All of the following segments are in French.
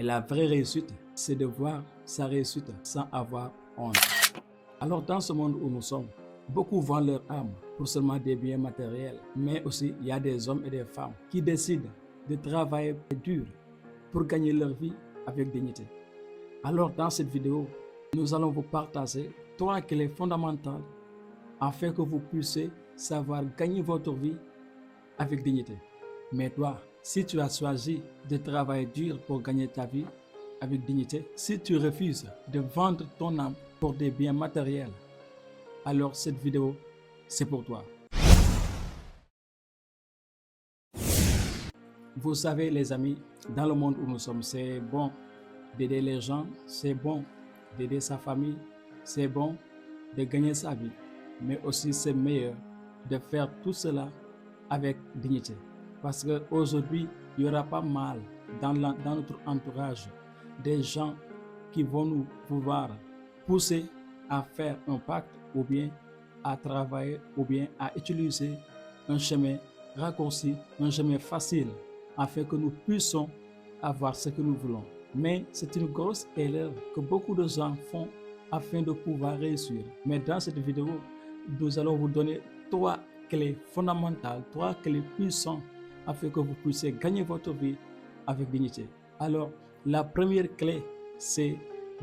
Et la vraie réussite, c'est de voir sa réussite sans avoir honte. Alors dans ce monde où nous sommes, beaucoup vendent leur âme pour seulement des biens matériels. Mais aussi, il y a des hommes et des femmes qui décident de travailler dur pour gagner leur vie avec dignité. Alors dans cette vidéo, nous allons vous partager 3 clés fondamentales afin que vous puissiez savoir gagner votre vie avec dignité. Mais toi, si tu as choisi de travailler dur pour gagner ta vie avec dignité, si tu refuses de vendre ton âme pour des biens matériels, alors cette vidéo, c'est pour toi. Vous savez les amis, dans le monde où nous sommes, c'est bon d'aider les gens, c'est bon d'aider sa famille, c'est bon de gagner sa vie, mais aussi c'est meilleur de faire tout cela avec dignité. Parce qu'aujourd'hui, il n'y aura pas mal dans notre entourage des gens qui vont nous pouvoir pousser à faire un pacte ou bien à travailler ou bien à utiliser un chemin raccourci, un chemin facile afin que nous puissions avoir ce que nous voulons. Mais c'est une grosse erreur que beaucoup de gens font afin de pouvoir réussir. Mais dans cette vidéo, nous allons vous donner 3 clés fondamentales, 3 clés puissantes afin que vous puissiez gagner votre vie avec dignité. Alors, la première clé, c'est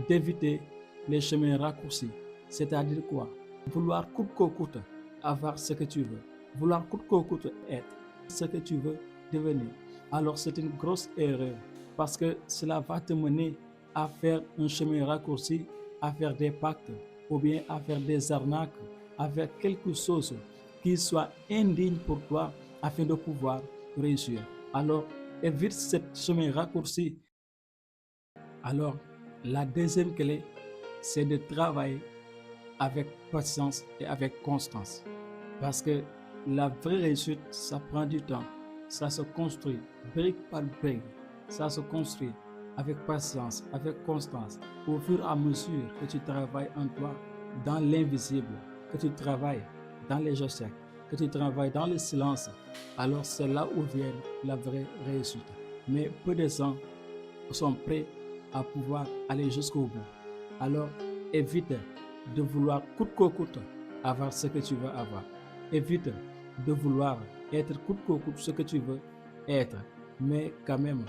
d'éviter les chemins raccourcis. C'est-à-dire quoi? Vouloir coûte que coûte avoir ce que tu veux. Vouloir coûte que coûte être ce que tu veux devenir. Alors, c'est une grosse erreur parce que cela va te mener à faire un chemin raccourci, à faire des pactes ou bien à faire des arnaques, à faire quelque chose qui soit indigne pour toi afin de pouvoir réussir. Alors, évite ce chemin raccourci. Alors, la deuxième clé, c'est de travailler avec patience et avec constance. Parce que la vraie réussite, ça prend du temps. Ça se construit brique par brique. Ça se construit avec patience, avec constance. Au fur et à mesure que tu travailles en toi, dans l'invisible, que tu travailles dans les échecs, que tu travailles dans le silence, alors c'est là où vient la vraie réussite. Mais peu de gens sont prêts à pouvoir aller jusqu'au bout. Alors évite de vouloir coûte que coûte avoir ce que tu veux avoir. Évite de vouloir être coûte que coûte ce que tu veux être. Mais quand même,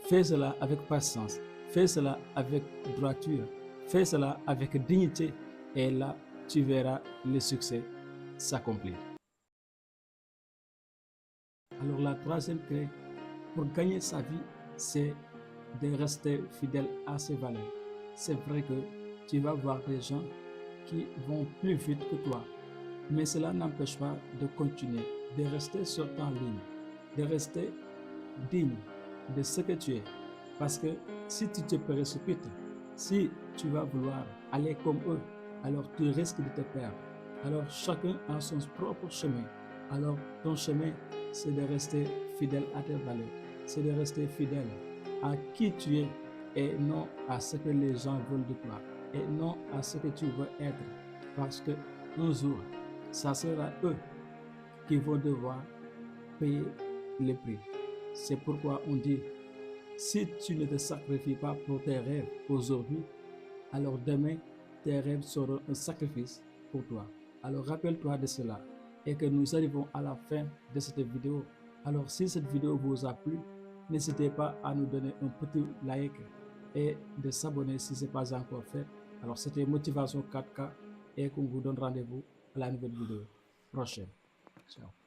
fais cela avec patience. Fais cela avec droiture. Fais cela avec dignité. Et là, tu verras le succès s'accomplir. Alors la troisième clé pour gagner sa vie, c'est de rester fidèle à ses valeurs. C'est vrai que tu vas voir des gens qui vont plus vite que toi, mais cela n'empêche pas de continuer, de rester sur ta ligne, de rester digne de ce que tu es. Parce que si tu te précipites, si tu vas vouloir aller comme eux, alors tu risques de te perdre. Alors chacun a son propre chemin. Alors ton chemin, c'est de rester fidèle à tes valeurs, c'est de rester fidèle à qui tu es et non à ce que les gens veulent de toi et non à ce que tu veux être. Parce que un jour, ça sera eux qui vont devoir payer le prix. C'est pourquoi on dit, si tu ne te sacrifies pas pour tes rêves aujourd'hui, alors demain, tes rêves seront un sacrifice pour toi. Alors rappelle-toi de cela et que nous arrivons à la fin de cette vidéo. Alors si cette vidéo vous a plu, n'hésitez pas à nous donner un petit like et de s'abonner si ce n'est pas encore fait. Alors c'était Motivation 4K et qu'on vous donne rendez-vous à la nouvelle vidéo prochaine. Ciao.